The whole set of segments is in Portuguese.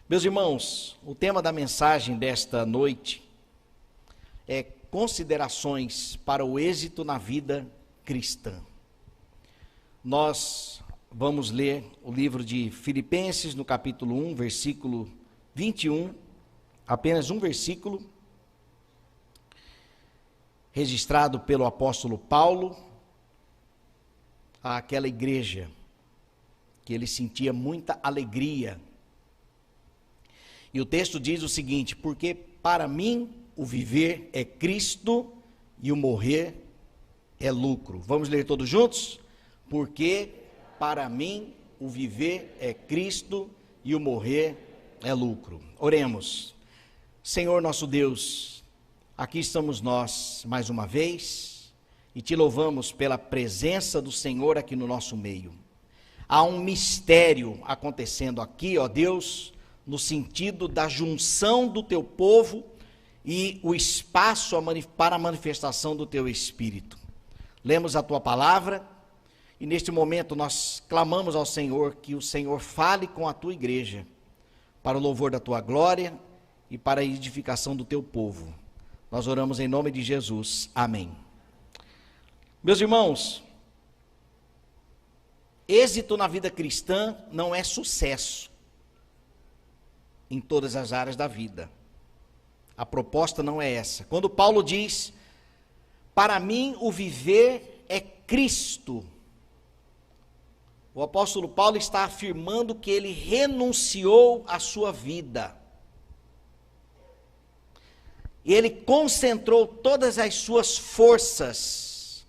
Meus irmãos, o tema da mensagem desta noite é considerações para o êxito na vida cristã. Nós vamos ler o livro de Filipenses, no capítulo 1, versículo 21, apenas um versículo, registrado pelo apóstolo Paulo àquela igreja, que ele sentia muita alegria. E o texto diz o seguinte: porque para mim o viver é Cristo e o morrer é lucro. Vamos ler todos juntos? Porque para mim o viver é Cristo e o morrer é lucro. Oremos. Senhor nosso Deus, aqui estamos nós mais uma vez e te louvamos pela presença do Senhor aqui no nosso meio. Há um mistério acontecendo aqui, ó Deus, no sentido da junção do teu povo e o espaço para a manifestação do teu Espírito. Lemos a tua palavra e neste momento nós clamamos ao Senhor que o Senhor fale com a tua igreja, para o louvor da tua glória e para a edificação do teu povo. Nós oramos em nome de Jesus. Amém. Meus irmãos, êxito na vida cristã não é sucesso em todas as áreas da vida. A proposta não é essa. Quando Paulo diz, para mim o viver é Cristo, o apóstolo Paulo está afirmando que ele renunciou à sua vida. Ele concentrou todas as suas forças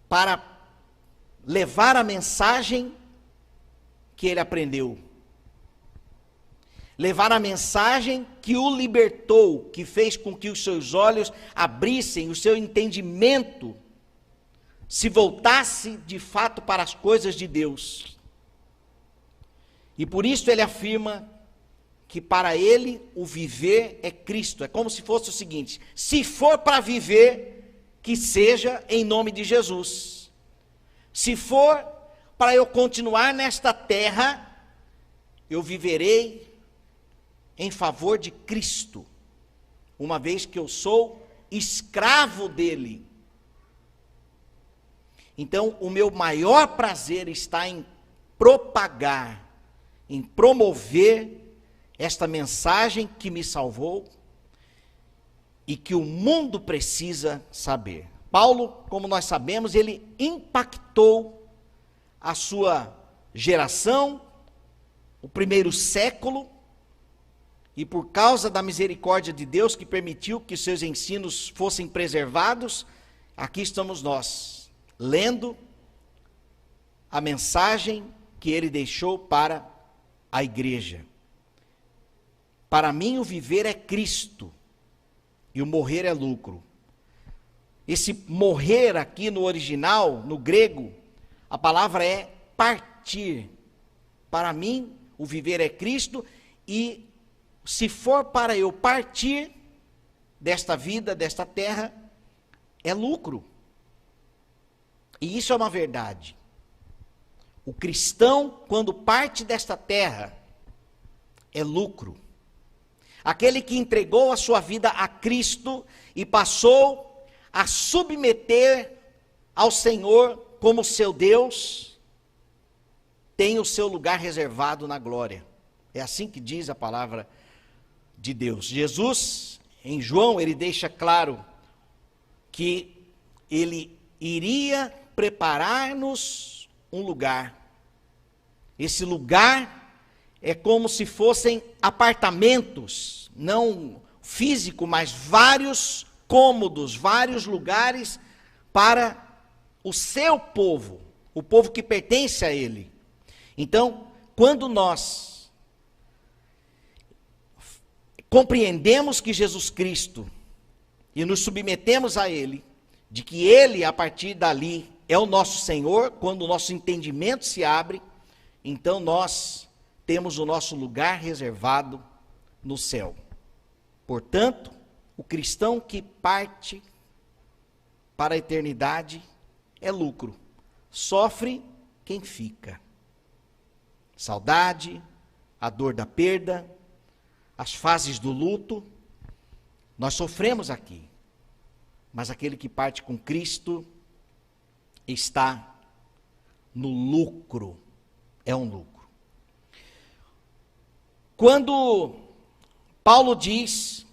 para levar a mensagem que ele aprendeu. Levar a mensagem que o libertou, que fez com que os seus olhos abrissem, o seu entendimento se voltasse de fato para as coisas de Deus. E por isso ele afirma que para ele o viver é Cristo. É como se fosse o seguinte: se for para viver, que seja em nome de Jesus. Se for para eu continuar nesta terra, eu viverei em favor de Cristo, uma vez que eu sou escravo dele. Então, o meu maior prazer está em propagar, em promover esta mensagem que me salvou e que o mundo precisa saber. Paulo, como nós sabemos, ele impactou a sua geração, o primeiro século, e por causa da misericórdia de Deus que permitiu que seus ensinos fossem preservados, aqui estamos nós, lendo a mensagem que ele deixou para a igreja. Para mim o viver é Cristo e o morrer é lucro. Esse morrer aqui no original, no grego, a palavra é partir. Para mim o viver é Cristo e se for para eu partir desta vida, desta terra, é lucro. E isso é uma verdade. O cristão, quando parte desta terra, é lucro. Aquele que entregou a sua vida a Cristo e passou a submeter ao Senhor como seu Deus, tem o seu lugar reservado na glória. É assim que diz a palavra de Deus. Jesus, em João, ele deixa claro que ele iria preparar-nos um lugar. Esse lugar é como se fossem apartamentos, não físico, mas vários cômodos, vários lugares para o seu povo, o povo que pertence a ele. Então, quando nós compreendemos que Jesus Cristo e nos submetemos a ele, de que ele, a partir dali, é o nosso Senhor, quando o nosso entendimento se abre, então nós temos o nosso lugar reservado no céu. Portanto, o cristão que parte para a eternidade é lucro. Sofre quem fica. Saudade, a dor da perda, as fases do luto. Nós sofremos aqui, mas aquele que parte com Cristo está no lucro, é um lucro. Quando Paulo diz,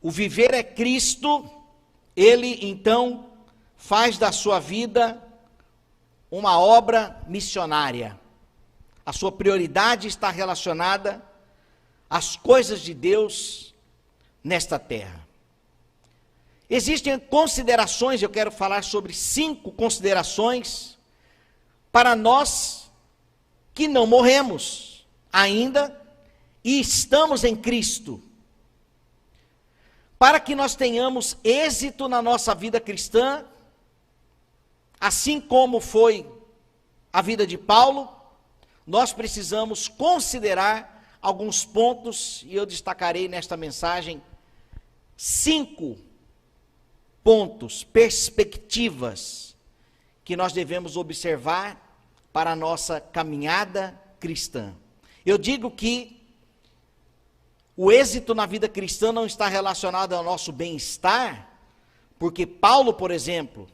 o viver é Cristo, ele então faz da sua vida uma obra missionária. A sua prioridade está relacionada às coisas de Deus nesta terra. Existem considerações, eu quero falar sobre 5 considerações para nós que não morremos ainda e estamos em Cristo. Para que nós tenhamos êxito na nossa vida cristã, assim como foi a vida de Paulo, nós precisamos considerar alguns pontos, e eu destacarei nesta mensagem 5 pontos, perspectivas, que nós devemos observar para a nossa caminhada cristã. Eu digo que o êxito na vida cristã não está relacionado ao nosso bem-estar, porque Paulo, por exemplo,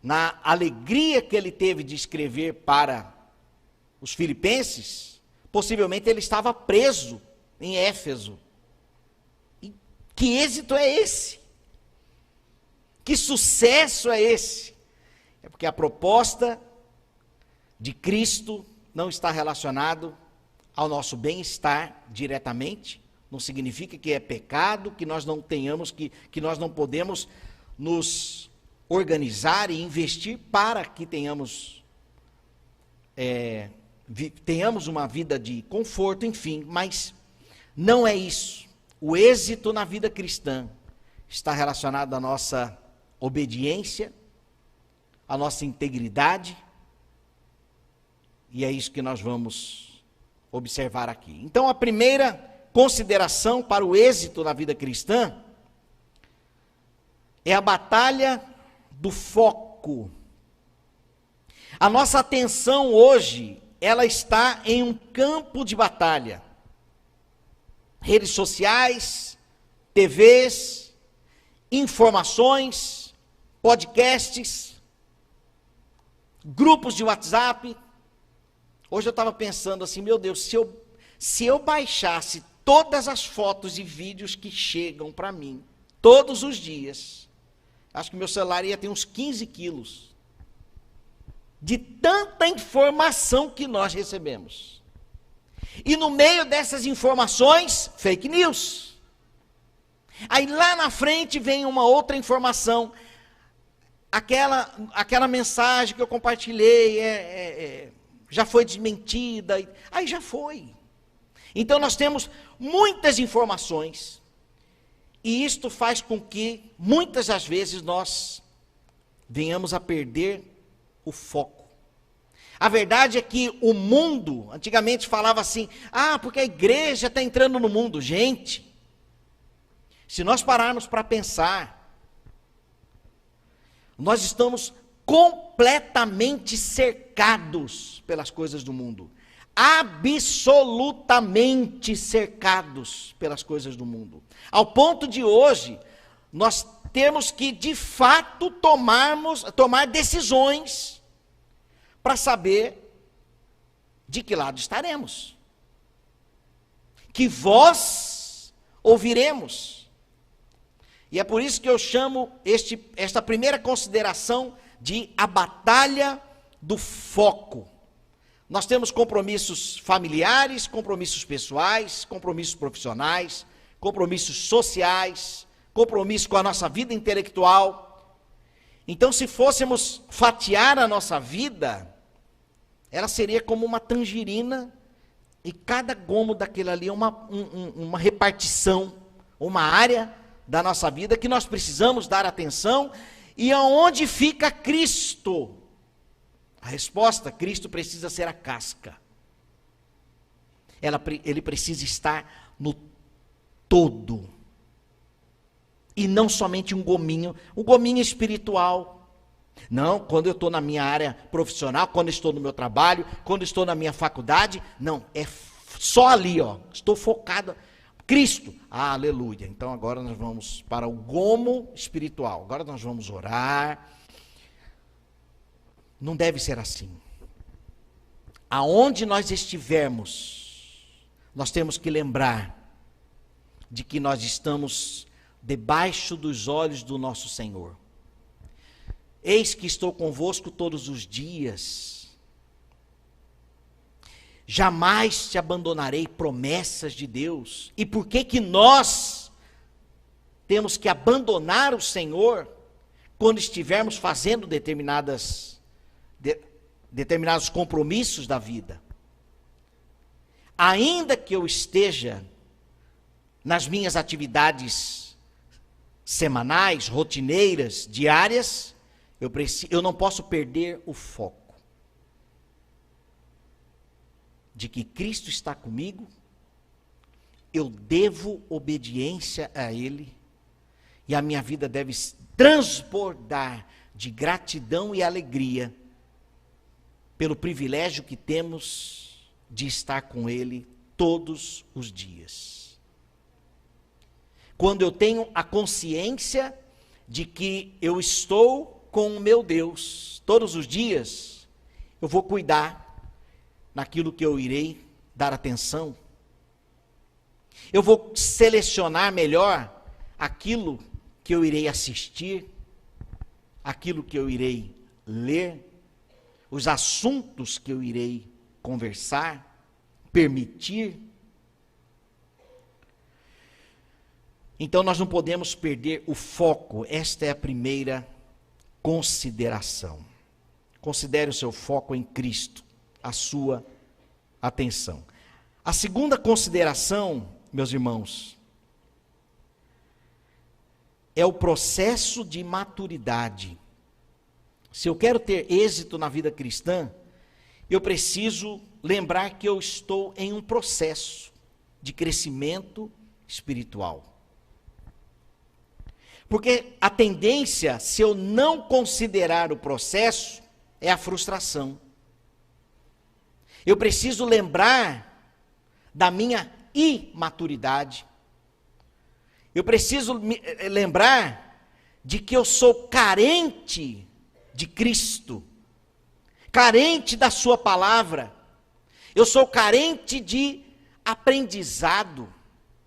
na alegria que ele teve de escrever para os filipenses, possivelmente ele estava preso em Éfeso. E que êxito é esse? Que sucesso é esse? É porque a proposta de Cristo não está relacionado ao nosso bem-estar diretamente. Não significa que é pecado, que nós não tenhamos, que nós não podemos nos organizar e investir para que tenhamos uma vida de conforto, enfim, mas não é isso. O êxito na vida cristã está relacionado à nossa obediência, à nossa integridade, e é isso que nós vamos observar aqui. Então, a primeira consideração para o êxito na vida cristã é a batalha do foco. A nossa atenção hoje, ela está em um campo de batalha. Redes sociais, TVs, informações, podcasts, grupos de WhatsApp. Hoje eu estava pensando assim, meu Deus, se eu baixasse todas as fotos e vídeos que chegam para mim, todos os dias, acho que meu celular ia ter uns 15 quilos, de tanta informação que nós recebemos. E no meio dessas informações, fake news. Aí lá na frente vem uma outra informação, aquela mensagem que eu compartilhei já foi desmentida, aí já foi. Então nós temos muitas informações, e isto faz com que muitas das vezes nós venhamos a perder o foco. A verdade é que o mundo, antigamente falava assim, porque a igreja está entrando no mundo. Gente, se nós pararmos para pensar, nós estamos completamente cercados pelas coisas do mundo. Absolutamente cercados pelas coisas do mundo. Ao ponto de hoje, nós temos que, de fato, tomar decisões para saber de que lado estaremos. Que voz ouviremos. E é por isso que eu chamo esta primeira consideração de a batalha do foco. Nós temos compromissos familiares, compromissos pessoais, compromissos profissionais, compromissos sociais, compromisso com a nossa vida intelectual. Então, se fôssemos fatiar a nossa vida, ela seria como uma tangerina, e cada gomo daquele ali é uma repartição, uma área da nossa vida que nós precisamos dar atenção. E aonde fica Cristo? A resposta: Cristo precisa ser a casca. Ele precisa estar no todo. E não somente um gominho espiritual. Não, quando eu estou na minha área profissional, quando eu estou no meu trabalho, quando eu estou na minha faculdade, não, é só ali, ó, estou focado. Cristo, aleluia. Então agora nós vamos para o gomo espiritual, agora nós vamos orar. Não deve ser assim. Aonde nós estivermos, nós temos que lembrar de que nós estamos debaixo dos olhos do nosso Senhor. Eis que estou convosco todos os dias. Jamais te abandonarei, promessas de Deus. E por que que nós temos que abandonar o Senhor quando estivermos fazendo determinados compromissos da vida? Ainda que eu esteja nas minhas atividades semanais, rotineiras, diárias, eu não posso perder o foco de que Cristo está comigo, eu devo obediência a Ele, e a minha vida deve transbordar de gratidão e alegria pelo privilégio que temos de estar com Ele todos os dias. Quando eu tenho a consciência de que eu estou com o meu Deus todos os dias, eu vou cuidar naquilo que eu irei dar atenção. Eu vou selecionar melhor aquilo que eu irei assistir, aquilo que eu irei ler, os assuntos que eu irei conversar, permitir. Então nós não podemos perder o foco. Esta é a primeira consideração. Considere o seu foco em Cristo, a sua atenção. A segunda consideração, meus irmãos, é o processo de maturidade. Se eu quero ter êxito na vida cristã, eu preciso lembrar que eu estou em um processo de crescimento espiritual. Porque a tendência, se eu não considerar o processo, é a frustração. Eu preciso lembrar da minha imaturidade. Eu preciso lembrar de que eu sou carente de Cristo, carente da sua palavra. Eu sou carente de aprendizado.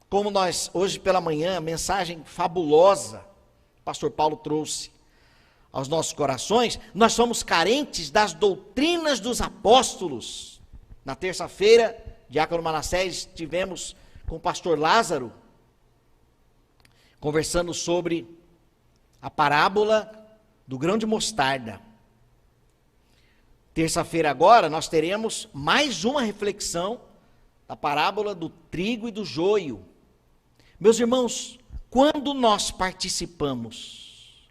Como nós, hoje pela manhã, mensagem fabulosa, o pastor Paulo trouxe aos nossos corações, nós somos carentes das doutrinas dos apóstolos. Na terça-feira, Diácono Manassés, estivemos com o pastor Lázaro, conversando sobre a parábola do grão de mostarda. Terça-feira agora, nós teremos mais uma reflexão da parábola do trigo e do joio. Meus irmãos, quando nós participamos,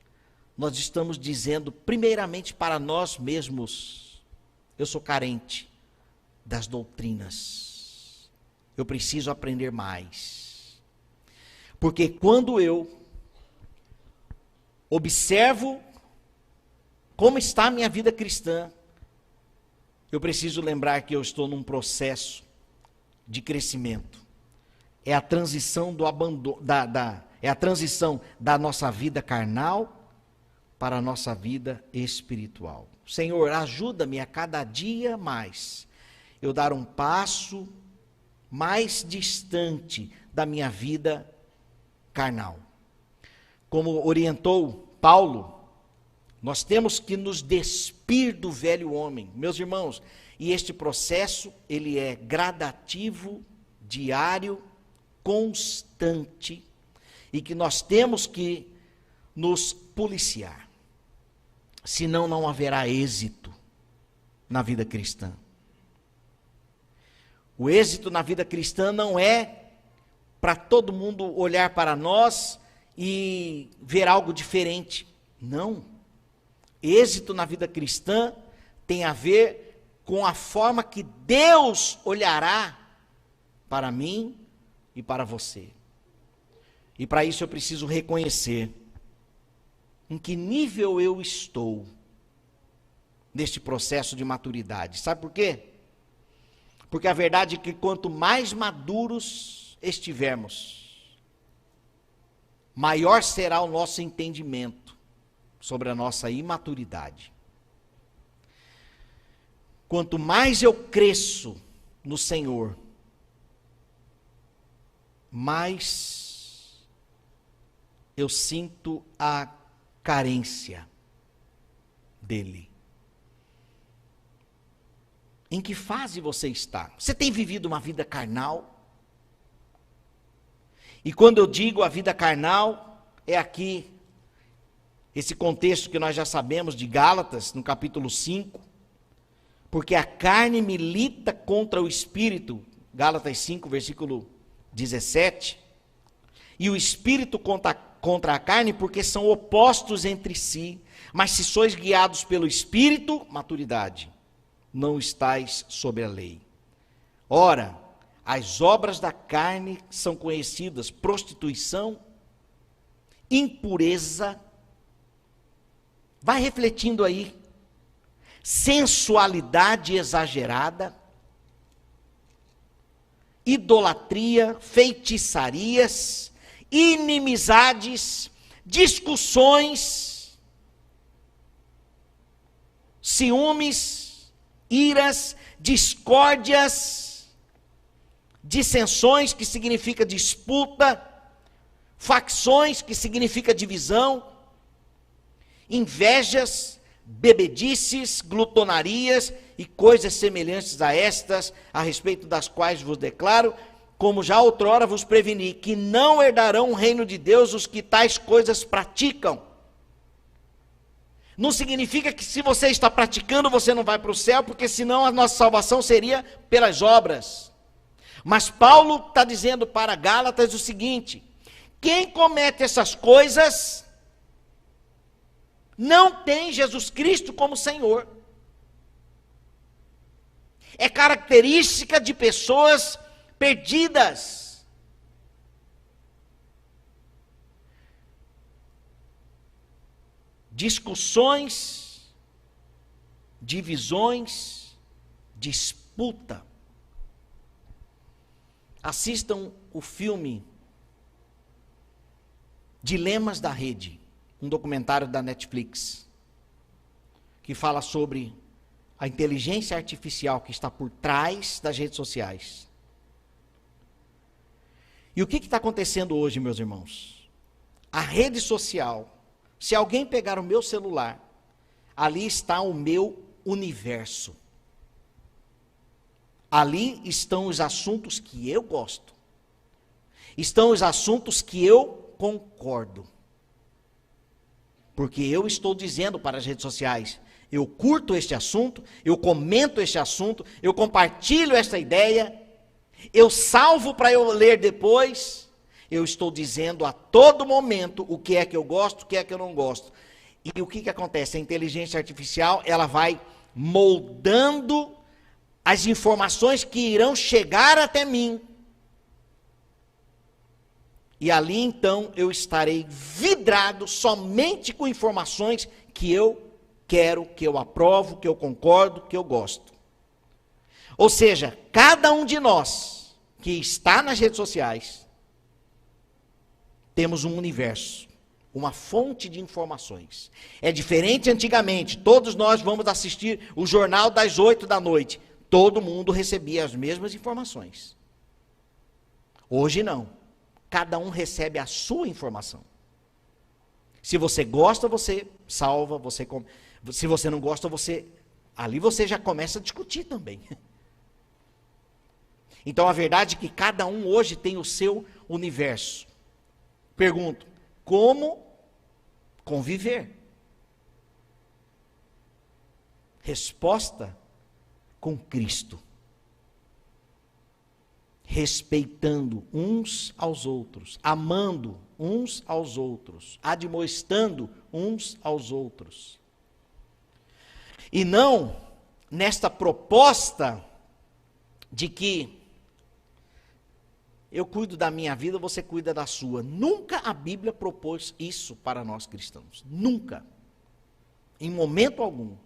nós estamos dizendo primeiramente para nós mesmos, eu sou carente das doutrinas, eu preciso aprender mais. Porque quando eu observo como está a minha vida cristã, eu preciso lembrar que eu estou num processo de crescimento. É a transição do abandono, é a transição da nossa vida carnal para a nossa vida espiritual. Senhor, ajuda-me a cada dia mais eu dar um passo mais distante da minha vida carnal. Como orientou Paulo, nós temos que nos despir do velho homem, meus irmãos, e este processo, ele é gradativo, diário, constante, e que nós temos que nos policiar, senão não haverá êxito na vida cristã. O êxito na vida cristã não é para todo mundo olhar para nós e ver algo diferente. Não. Êxito na vida cristã tem a ver com a forma que Deus olhará para mim e para você. E para isso eu preciso reconhecer em que nível eu estou neste processo de maturidade. Sabe por quê? Porque a verdade é que quanto mais maduros estivermos, maior será o nosso entendimento sobre a nossa imaturidade. Quanto mais eu cresço no Senhor, mais eu sinto a carência dele. Em que fase você está? Você tem vivido uma vida carnal? E quando eu digo a vida carnal, é aqui, esse contexto que nós já sabemos de Gálatas, no capítulo 5, porque a carne milita contra o espírito, Gálatas 5, versículo 17, e o espírito contra a carne, porque são opostos entre si, mas se sois guiados pelo espírito, maturidade, não estais sob a lei. Ora, as obras da carne são conhecidas: prostituição, impureza, vai refletindo aí, sensualidade exagerada, idolatria, feitiçarias, inimizades, discussões, ciúmes, iras, discórdias, dissensões, que significa disputa, facções, que significa divisão, invejas, bebedices, glutonarias e coisas semelhantes a estas, a respeito das quais vos declaro, como já outrora vos preveni, que não herdarão o reino de Deus os que tais coisas praticam. Não significa que se você está praticando, você não vai para o céu, porque senão a nossa salvação seria pelas obras. Mas Paulo está dizendo para Gálatas o seguinte: quem comete essas coisas não tem Jesus Cristo como Senhor. É característica de pessoas perdidas. Discussões, divisões, disputa. Assistam o filme Dilemas da Rede, um documentário da Netflix, que fala sobre a inteligência artificial que está por trás das redes sociais. E o que está acontecendo hoje, meus irmãos? A rede social, se alguém pegar o meu celular, ali está o meu universo. Ali estão os assuntos que eu gosto. Estão os assuntos que eu concordo. Porque eu estou dizendo para as redes sociais, eu curto este assunto, eu comento este assunto, eu compartilho esta ideia, eu salvo para eu ler depois. Eu estou dizendo a todo momento o que é que eu gosto, o que é que eu não gosto. E o que acontece? A inteligência artificial, ela vai moldando as informações que irão chegar até mim. E ali então eu estarei vidrado somente com informações que eu quero, que eu aprovo, que eu concordo, que eu gosto. Ou seja, cada um de nós que está nas redes sociais, temos um universo, uma fonte de informações. É diferente antigamente, todos nós vamos assistir o jornal das 8 da noite, todo mundo recebia as mesmas informações. Hoje não, cada um recebe a sua informação. Se você gosta, você salva, se você não gosta, ali você já começa a discutir também. Então a verdade é que cada um hoje tem o seu universo. Pergunto, como conviver? Resposta: com Cristo. Respeitando uns aos outros, amando uns aos outros, admoestando uns aos outros. E não nesta proposta de que eu cuido da minha vida, você cuida da sua. Nunca a Bíblia propôs isso para nós cristãos. Nunca. Em momento algum.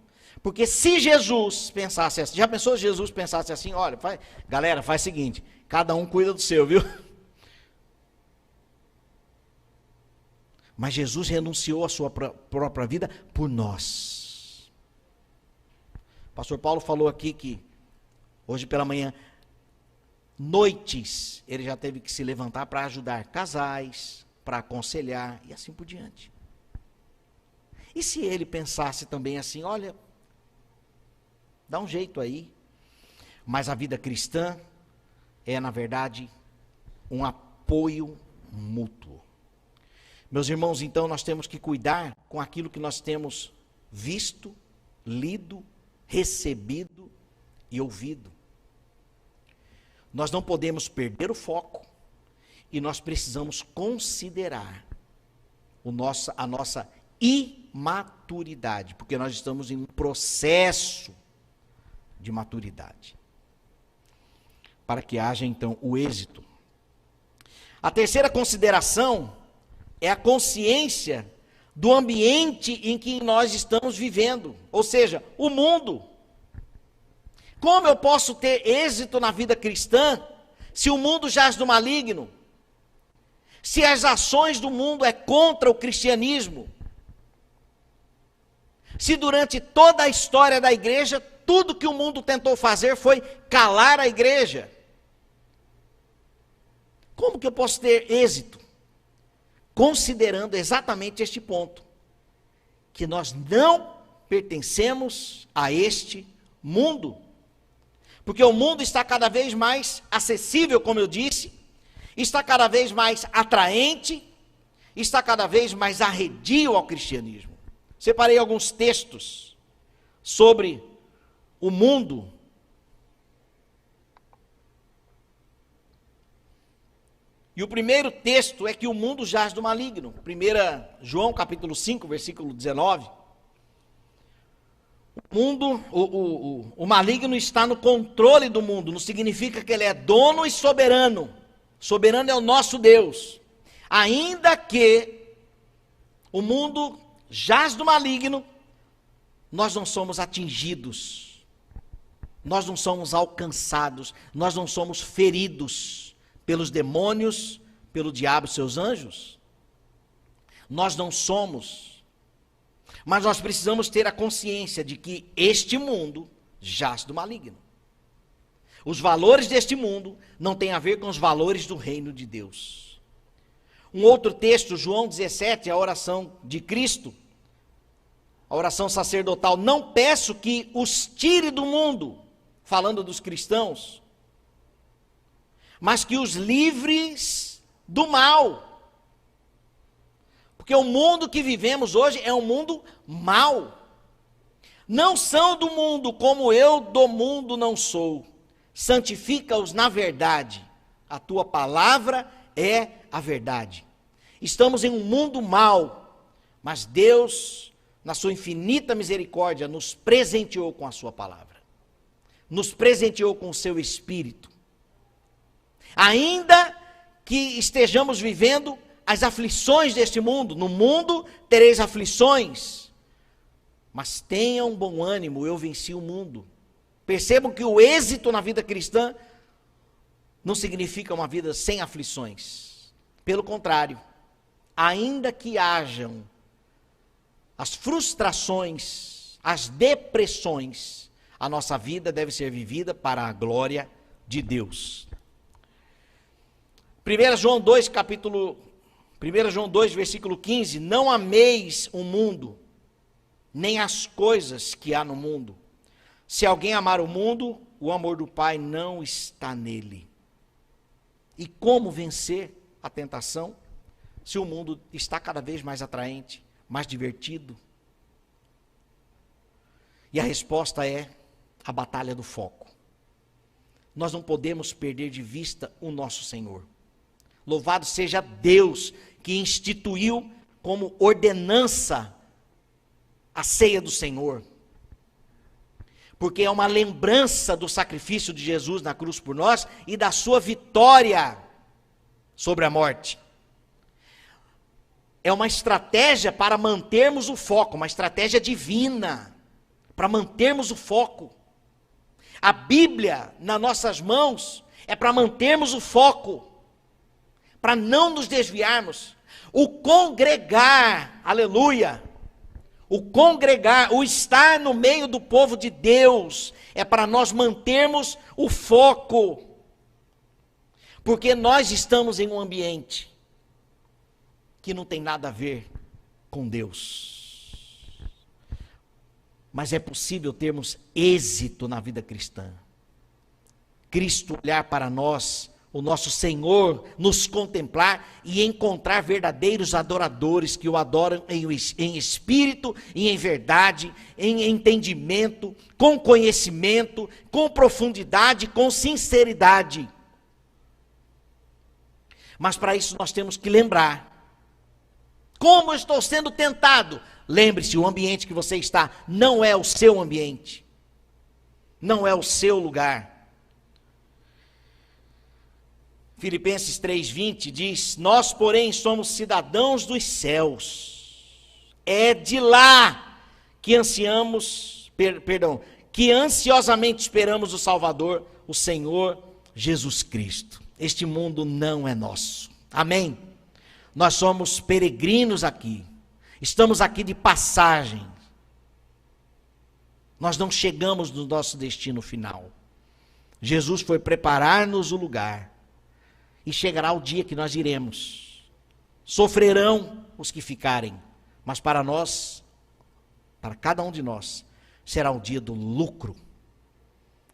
Porque se Jesus pensasse assim, já pensou se Jesus pensasse assim, olha, galera, faz o seguinte, cada um cuida do seu, viu? Mas Jesus renunciou à sua própria vida por nós. O pastor Paulo falou aqui que, hoje pela manhã, noites, ele já teve que se levantar para ajudar casais, para aconselhar e assim por diante. E se ele pensasse também assim, olha, dá um jeito aí, mas a vida cristã é, na verdade, um apoio mútuo. Meus irmãos, então nós temos que cuidar com aquilo que nós temos visto, lido, recebido e ouvido. Nós não podemos perder o foco e nós precisamos considerar a nossa imaturidade, porque nós estamos em um processo de maturidade, para que haja então o êxito. A terceira consideração é a consciência do ambiente em que nós estamos vivendo, ou seja, o mundo. Como eu posso ter êxito na vida cristã se o mundo jaz do maligno? Se as ações do mundo é contra o cristianismo? Se durante toda a história da igreja, tudo que o mundo tentou fazer foi calar a igreja? Como que eu posso ter êxito? Considerando exatamente este ponto, que nós não pertencemos a este mundo, porque o mundo está cada vez mais acessível, como eu disse, está cada vez mais atraente, está cada vez mais arredio ao cristianismo. Separei alguns textos sobre o mundo. E o primeiro texto é que o mundo jaz do maligno. 1 João capítulo 5, versículo 19. O maligno está no controle do mundo. Não significa que ele é dono e soberano. Soberano é o nosso Deus. Ainda que o mundo jaz do maligno, nós não somos atingidos. Nós não somos alcançados. Nós não somos feridos pelos demônios, pelo diabo e seus anjos. Nós não somos. Mas nós precisamos ter a consciência de que este mundo jaz do maligno. Os valores deste mundo não têm a ver com os valores do reino de Deus. Um outro texto, João 17, a oração de Cristo, a oração sacerdotal: não peço que os tire do mundo, falando dos cristãos, mas que os livres do mal. Porque o mundo que vivemos hoje é um mundo mau. Não são do mundo, como eu do mundo não sou. Santifica-os na verdade. A tua palavra é a verdade. Estamos em um mundo mau, mas Deus, na sua infinita misericórdia, nos presenteou com a sua palavra. Nos presenteou com o seu Espírito. Ainda que estejamos vivendo as aflições deste mundo, no mundo tereis aflições, mas tenham bom ânimo, eu venci o mundo. Percebam que o êxito na vida cristã não significa uma vida sem aflições. Pelo contrário, ainda que hajam as frustrações, as depressões, a nossa vida deve ser vivida para a glória de Deus. 1 João 2, versículo 15, não ameis o mundo, nem as coisas que há no mundo. Se alguém amar o mundo, o amor do Pai não está nele. E como vencer a tentação, se o mundo está cada vez mais atraente, mais divertido? E a resposta é a batalha do foco. Nós não podemos perder de vista o nosso Senhor. Louvado seja Deus que instituiu como ordenança a ceia do Senhor. Porque é uma lembrança do sacrifício de Jesus na cruz por nós e da sua vitória sobre a morte. É uma estratégia para mantermos o foco, uma estratégia divina, para mantermos o foco. A Bíblia nas nossas mãos é para mantermos o foco, para não nos desviarmos. O congregar, aleluia, o congregar, o estar no meio do povo de Deus, é para nós mantermos o foco, porque nós estamos em um ambiente que não tem nada a ver com Deus. Mas é possível termos êxito na vida cristã. Cristo olhar para nós, o nosso Senhor nos contemplar e encontrar verdadeiros adoradores que o adoram em espírito e em verdade, em entendimento, com conhecimento, com profundidade, com sinceridade. Mas para isso nós temos que lembrar. Como eu estou sendo tentado? Lembre-se, o ambiente que você está não é o seu ambiente. Não é o seu lugar. Filipenses 3:20 diz: nós, porém, somos cidadãos dos céus. É de lá que que ansiosamente esperamos o Salvador, o Senhor Jesus Cristo. Este mundo não é nosso. Amém? Nós somos peregrinos aqui. Estamos aqui de passagem. Nós não chegamos no nosso destino final. Jesus foi preparar-nos o lugar. E chegará o dia que nós iremos. Sofrerão os que ficarem. Mas para nós, para cada um de nós, será o dia do lucro.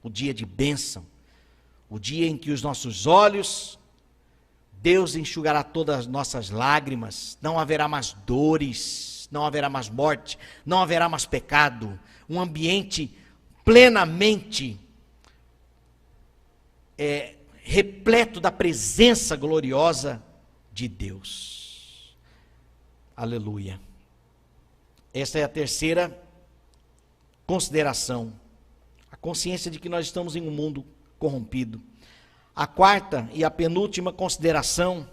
O dia de bênção. O dia em que os nossos olhos, Deus enxugará todas as nossas lágrimas, não haverá mais dores, não haverá mais morte, não haverá mais pecado, um ambiente plenamente repleto da presença gloriosa de Deus. Aleluia. Essa é a terceira consideração, a consciência de que nós estamos em um mundo corrompido. A quarta e a penúltima consideração: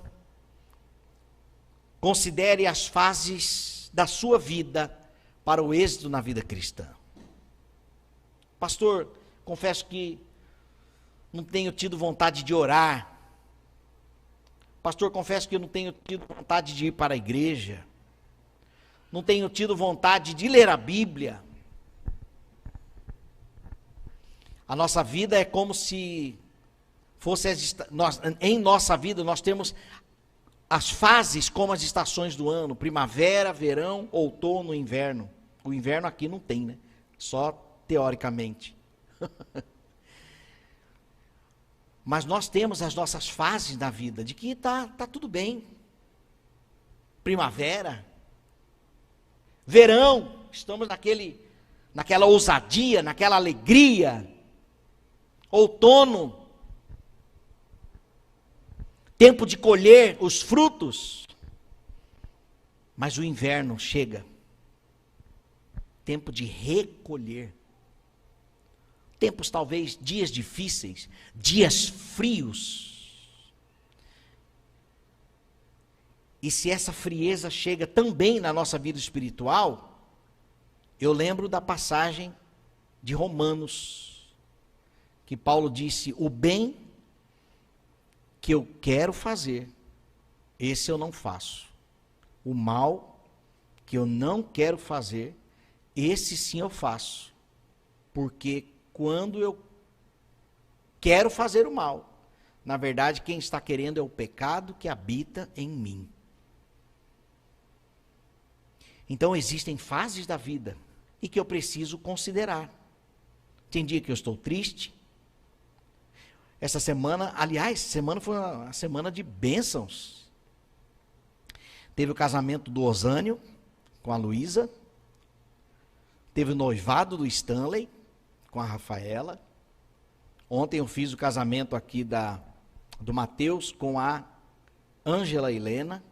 considere as fases da sua vida para o êxito na vida cristã. Pastor, confesso que não tenho tido vontade de orar. Pastor, confesso que eu não tenho tido vontade de ir para a igreja. Não tenho tido vontade de ler a Bíblia. A nossa vida é como se fosse em nossa vida nós temos as fases como as estações do ano: primavera, verão, outono, inverno. O inverno aqui não tem, né? Só teoricamente. Mas nós temos as nossas fases da vida, de que tá tudo bem. Primavera, verão, estamos naquela ousadia, naquela alegria. Outono, tempo de colher os frutos. Mas o inverno chega, tempo de recolher. Tempos talvez, dias difíceis, dias frios. E se essa frieza chega também na nossa vida espiritual, eu lembro da passagem de Romanos, que Paulo disse: o bem que eu quero fazer, esse eu não faço. O mal que eu não quero fazer, esse sim eu faço. Porque quando eu quero fazer o mal, na verdade quem está querendo é o pecado que habita em mim. Então existem fases da vida e que eu preciso considerar. Tem dia que eu estou triste. Essa semana, aliás, semana foi uma semana de bênçãos. Teve o casamento do Osânio com a Luísa. Teve o noivado do Stanley com a Rafaela. Ontem eu fiz o casamento aqui do Mateus com a Ângela Helena.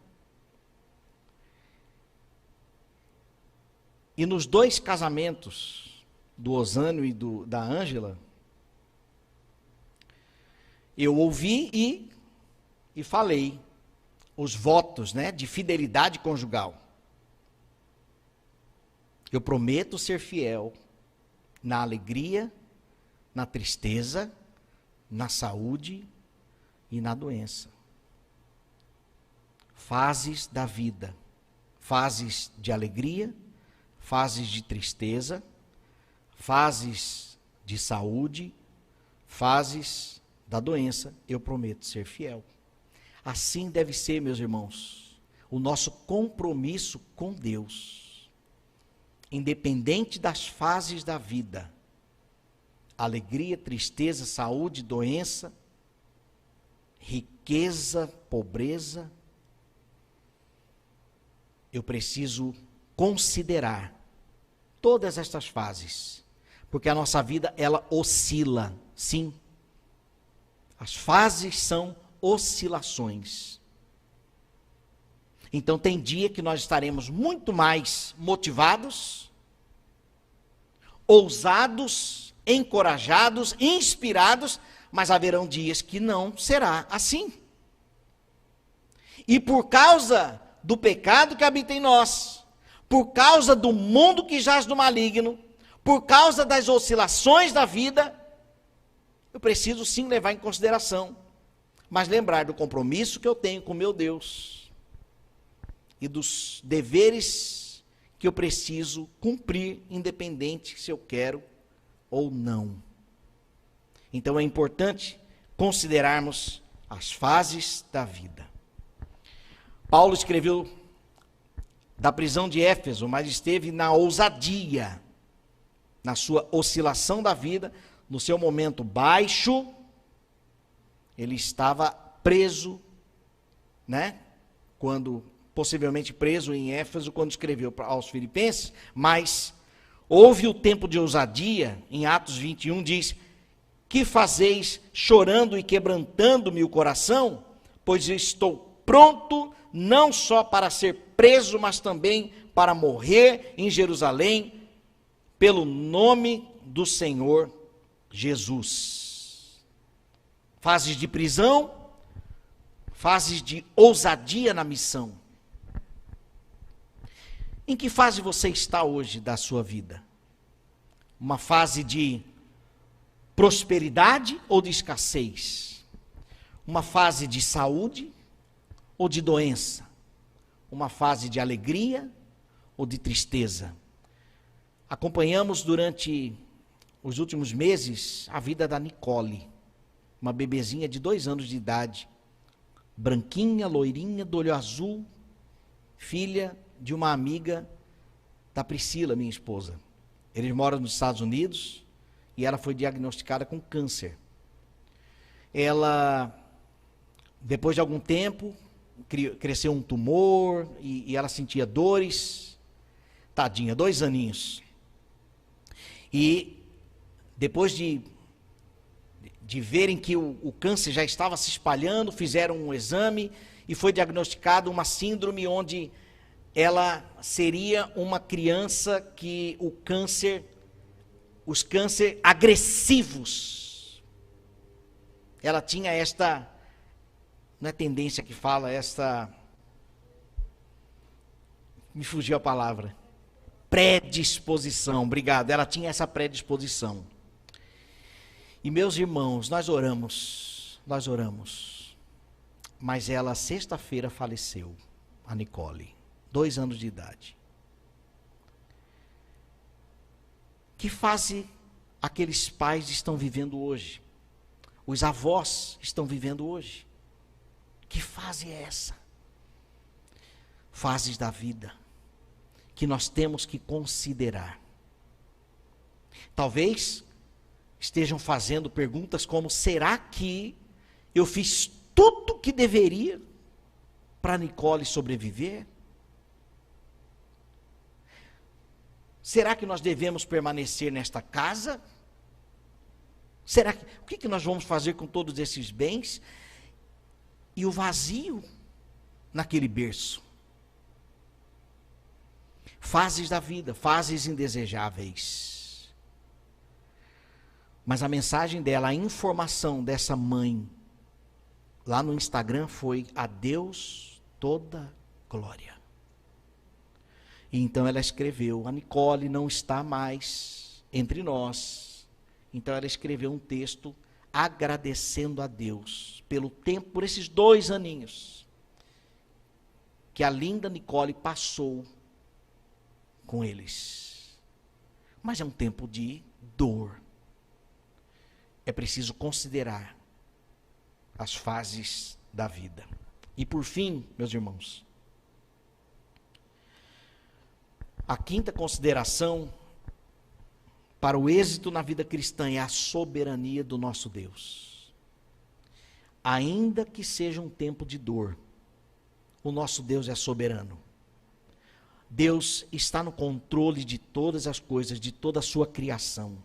E nos dois casamentos, do Osânio e da Ângela, eu ouvi e falei os votos, né, de fidelidade conjugal. Eu prometo ser fiel na alegria, na tristeza, na saúde e na doença. Fases da vida, fases de alegria, fases de tristeza, fases de saúde, fases da doença. Eu prometo ser fiel. Assim deve ser, meus irmãos, o nosso compromisso com Deus. Independente das fases da vida, alegria, tristeza, saúde, doença, riqueza, pobreza, eu preciso considerar todas estas fases, porque a nossa vida, ela oscila, sim. As fases são oscilações. Então tem dia que nós estaremos muito mais motivados, ousados, encorajados, inspirados, mas haverão dias que não será assim. E por causa do pecado que habita em nós, por causa do mundo que jaz no maligno, por causa das oscilações da vida, eu preciso sim levar em consideração, mas lembrar do compromisso que eu tenho com meu Deus e dos deveres que eu preciso cumprir, independente se eu quero ou não. Então é importante considerarmos as fases da vida. Paulo escreveu da prisão de Éfeso, mas esteve na ousadia, na sua oscilação da vida, no seu momento baixo, ele estava preso, né? Possivelmente preso em Éfeso, quando escreveu aos Filipenses, mas houve o tempo de ousadia, em Atos 21 diz: que fazeis chorando e quebrantando-me o coração? Pois eu estou pronto não só para ser preso, mas também para morrer em Jerusalém, pelo nome do Senhor Jesus. Fases de prisão, fases de ousadia na missão. Em que fase você está hoje da sua vida? Uma fase de prosperidade ou de escassez? Uma fase de saúde ou de doença? Uma fase de alegria ou de tristeza? Acompanhamos durante os últimos meses a vida da Nicole, uma bebezinha de 2 anos de idade, branquinha, loirinha, do olho azul, filha de uma amiga da Priscila, minha esposa. Eles moram nos Estados Unidos e ela foi diagnosticada com câncer. Ela, depois de algum tempo, cresceu um tumor e ela sentia dores. Tadinha, 2 aninhos. E depois de verem que o câncer já estava se espalhando, fizeram um exame e foi diagnosticado uma síndrome onde ela seria uma criança que os câncer agressivos. Ela tinha esta, não é tendência que fala, me fugiu a palavra, predisposição, obrigado, ela tinha essa predisposição. E meus irmãos, nós oramos, mas ela sexta-feira faleceu, a Nicole, 2 anos de idade. Que fase aqueles pais estão vivendo hoje? Os avós estão vivendo hoje? Que fase é essa? Fases da vida que nós temos que considerar. Talvez estejam fazendo perguntas como: será que eu fiz tudo o que deveria para Nicole sobreviver? Será que nós devemos permanecer nesta casa? O que nós vamos fazer com todos esses bens? E o vazio naquele berço. Fases da vida, fases indesejáveis. Mas a mensagem dela, a informação dessa mãe, lá no Instagram foi: a Deus toda glória. E então ela escreveu: a Nicole não está mais entre nós. Então ela escreveu um texto agradecendo a Deus pelo tempo, por esses 2 aninhos que a linda Nicole passou com eles. Mas é um tempo de dor. É preciso considerar as fases da vida. E por fim, meus irmãos, a 5ª consideração para o êxito na vida cristã é a soberania do nosso Deus. Ainda que seja um tempo de dor, o nosso Deus é soberano. Deus está no controle de todas as coisas, de toda a sua criação.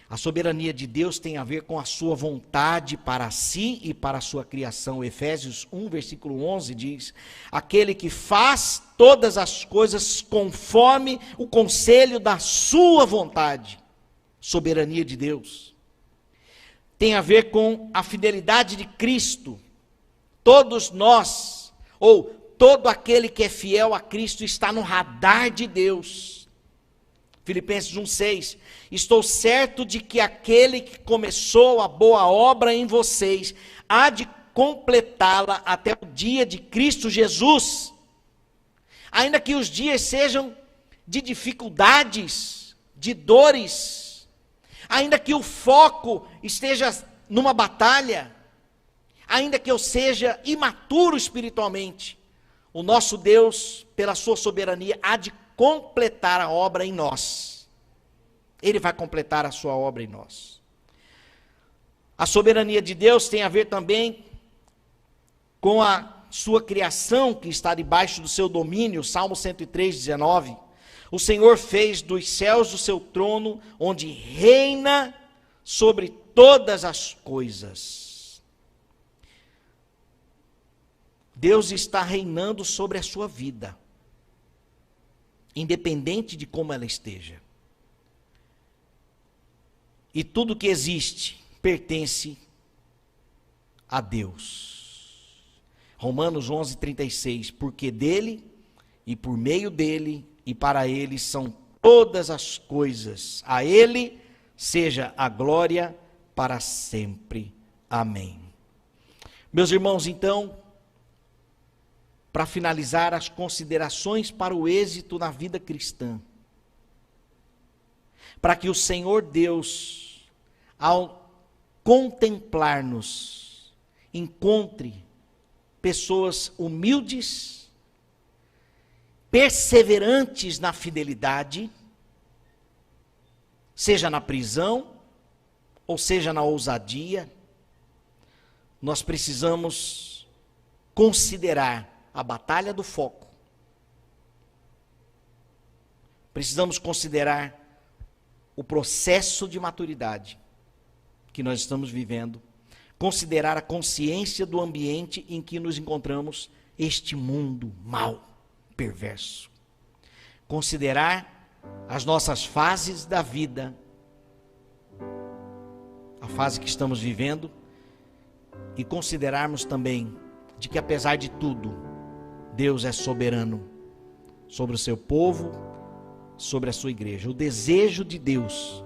A soberania de Deus tem a ver com a sua vontade para si e para a sua criação. Efésios 1, versículo 11 diz: aquele que faz todas as coisas conforme o conselho da sua vontade. Soberania de Deus. Tem a ver com a fidelidade de Cristo. Todos nós, ou todo aquele que é fiel a Cristo está no radar de Deus. Filipenses 1,6, estou certo de que aquele que começou a boa obra em vocês, há de completá-la até o dia de Cristo Jesus. Ainda que os dias sejam de dificuldades, de dores, ainda que o foco esteja numa batalha, ainda que eu seja imaturo espiritualmente, o nosso Deus, pela sua soberania, há de completar a obra em nós. Ele vai completar a sua obra em nós. A soberania de Deus tem a ver também com a sua criação que está debaixo do seu domínio. Salmo 103, 19. O Senhor fez dos céus o seu trono, onde reina sobre todas as coisas. Deus está reinando sobre a sua vida, independente de como ela esteja. E tudo que existe pertence a Deus. Romanos 11, 36, porque dele, e por meio dele, e para ele são todas as coisas. A ele seja a glória para sempre. Amém. Meus irmãos, então, para finalizar as considerações para o êxito na vida cristã, para que o Senhor Deus, ao contemplar-nos, encontre pessoas humildes, perseverantes na fidelidade, seja na prisão, ou seja na ousadia, nós precisamos considerar a batalha do foco. Precisamos considerar o processo de maturidade que nós estamos vivendo, considerar a consciência do ambiente em que nos encontramos, este mundo mau, perverso. Considerar as nossas fases da vida, a fase que estamos vivendo, e considerarmos também de que, apesar de tudo, Deus é soberano sobre o seu povo, sobre a sua igreja. O desejo de Deus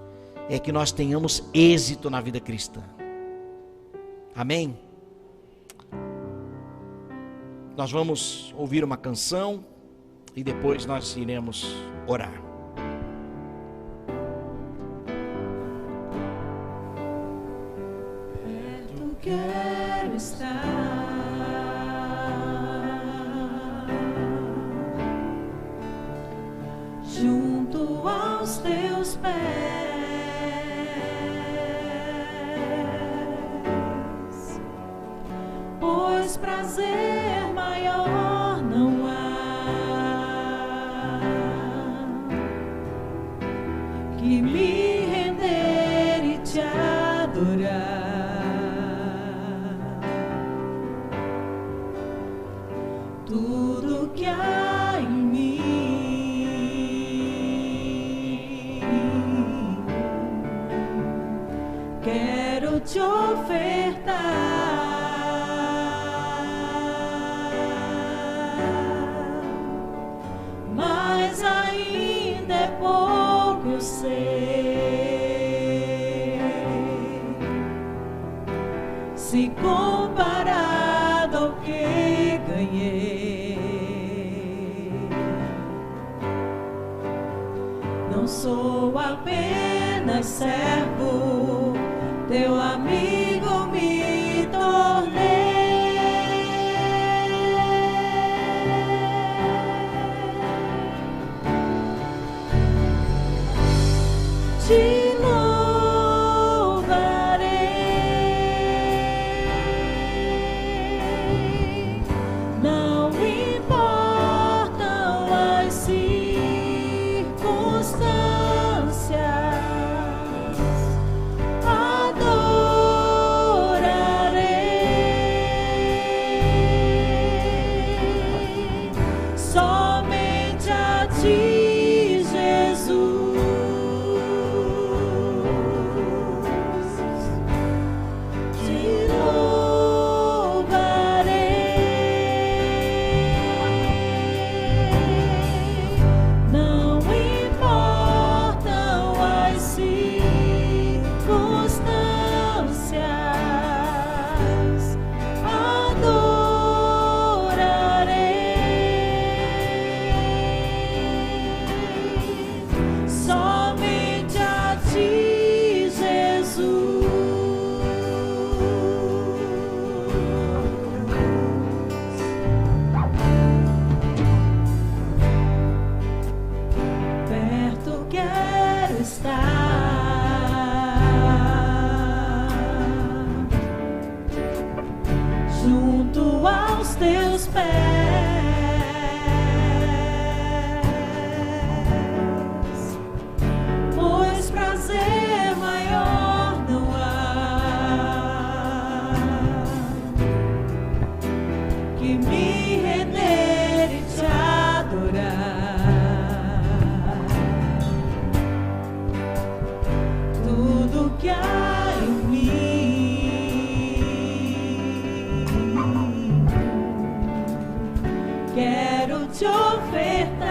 é que nós tenhamos êxito na vida cristã. Amém? Nós vamos ouvir uma canção e depois nós iremos orar. Perto quero estar, junto aos teus pés, pois prazer maior não há que me render e te adorar. Tudo que há em mim quero te ofertar, mas ainda é pouco, eu sei. Não sou apenas servo, teu amigo me tornei. Te louvarei, não importam as circunstâncias, adorarei somente a ti, Jesus. Te louvarei, não importam as circunstâncias, adorarei somente a ti, Jesus. Perto quero estar, junto aos teus pés, pois prazer maior não há que me render e te adorar. Tudo que há em mim, quero te ofertar,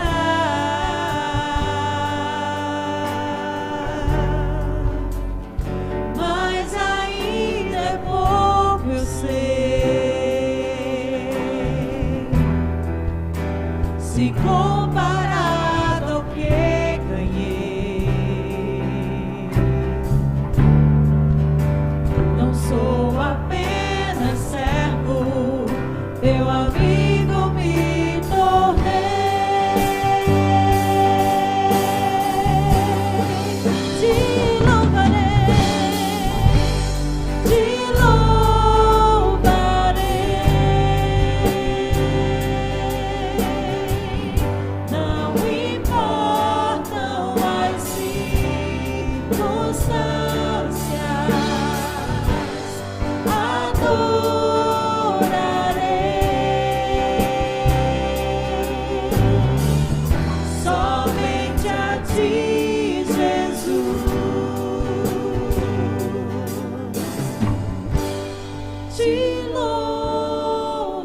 mas ainda é pouco, eu sei, se comparado ao que ganhei. Não sou apenas servo, teu amigo me tornei. Te louvarei, não importam as circunstâncias, adorarei somente a ti, Jesus. Te louvarei,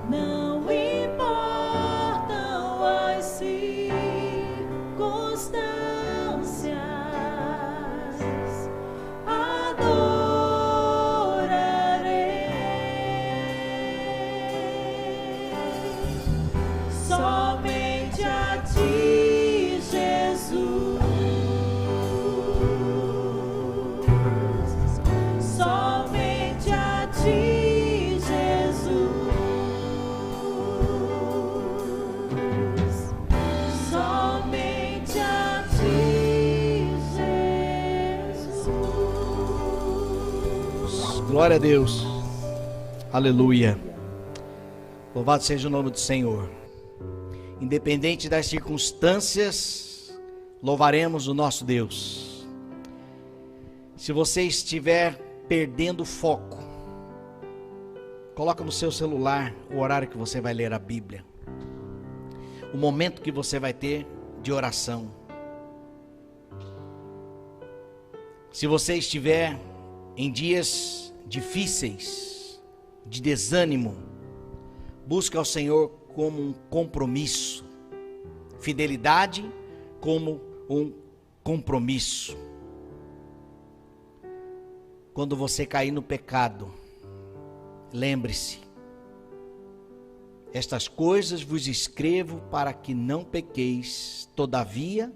não importam as circunstâncias, adorarei somente a ti, Jesus. Somente a ti, Jesus. Somente a ti, Jesus. Glória a Deus. Aleluia. Louvado seja o nome do Senhor. Independente das circunstâncias, louvaremos o nosso Deus. Se você estiver perdendo o foco, coloca no seu celular o horário que você vai ler a Bíblia, o momento que você vai ter de oração. Se você estiver em dias difíceis, de desânimo, busque ao Senhor como um compromisso, fidelidade como um compromisso. Quando você cair no pecado, lembre-se, Estas coisas vos escrevo para que não pequeis. Todavia,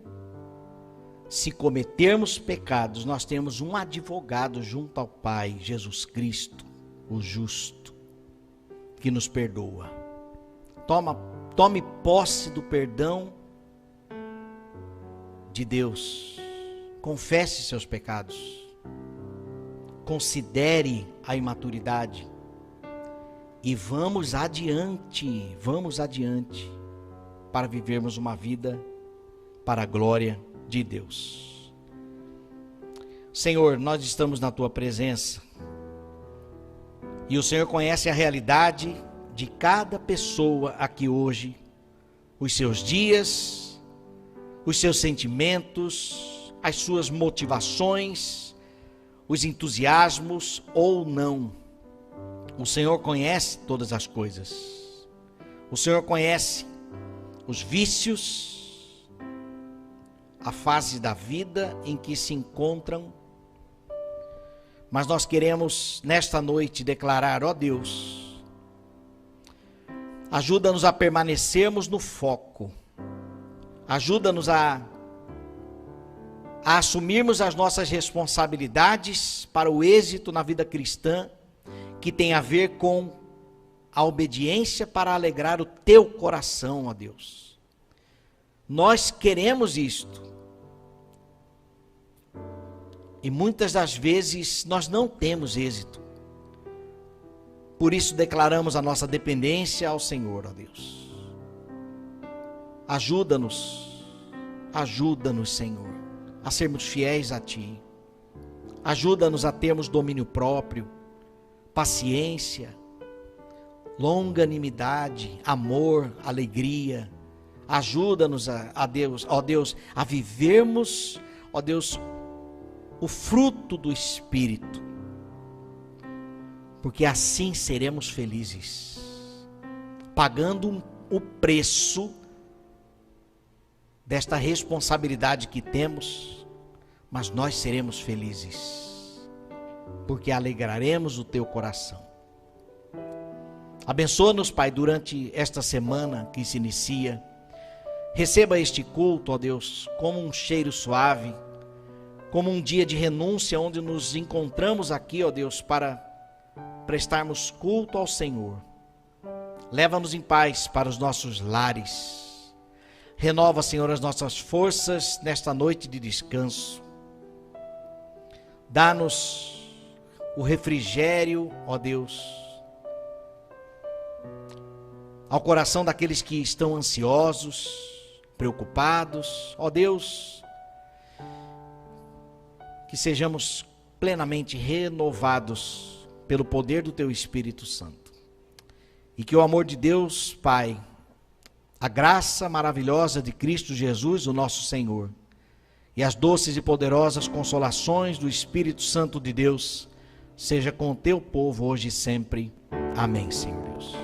se cometermos pecados, nós temos um advogado junto ao Pai, Jesus Cristo, o justo, que nos perdoa. Tome posse do perdão de Deus. Confesse seus pecados. Considere a imaturidade. E vamos adiante para vivermos uma vida para a glória de Deus. Senhor, nós estamos na Tua presença e o Senhor conhece a realidade de cada pessoa aqui hoje, os seus dias, os seus sentimentos, as suas motivações, os entusiasmos ou não. O Senhor conhece todas as coisas. O Senhor conhece os vícios, a fase da vida em que se encontram. Mas nós queremos nesta noite declarar: ó Deus, ajuda-nos a permanecermos no foco. Ajuda-nos a assumirmos as nossas responsabilidades para o êxito na vida cristã, que tem a ver com a obediência para alegrar o Teu coração, ó Deus. Nós queremos isto. E muitas das vezes nós não temos êxito. Por isso declaramos a nossa dependência ao Senhor, ó Deus. Ajuda-nos, Senhor, a sermos fiéis a Ti. Ajuda-nos a termos domínio próprio, paciência, longanimidade, amor, alegria. Ajuda-nos a Deus, ó Deus, a vivermos, ó Deus, o fruto do Espírito, porque assim seremos felizes, pagando o preço desta responsabilidade que temos, mas nós seremos felizes, porque alegraremos o Teu coração. Abençoa-nos, Pai, durante esta semana que se inicia. Receba este culto, ó Deus, como um cheiro suave, como um dia de renúncia, onde nos encontramos aqui, ó Deus, para prestarmos culto ao Senhor. Leva-nos em paz para os nossos lares. Renova, Senhor, as nossas forças nesta noite de descanso. Dá-nos o refrigério, ó Deus, ao coração daqueles que estão ansiosos, preocupados, ó Deus, que sejamos plenamente renovados pelo poder do Teu Espírito Santo. E que o amor de Deus, Pai, a graça maravilhosa de Cristo Jesus, o nosso Senhor, e as doces e poderosas consolações do Espírito Santo de Deus, seja com o Teu povo hoje e sempre. Amém, Senhor Deus.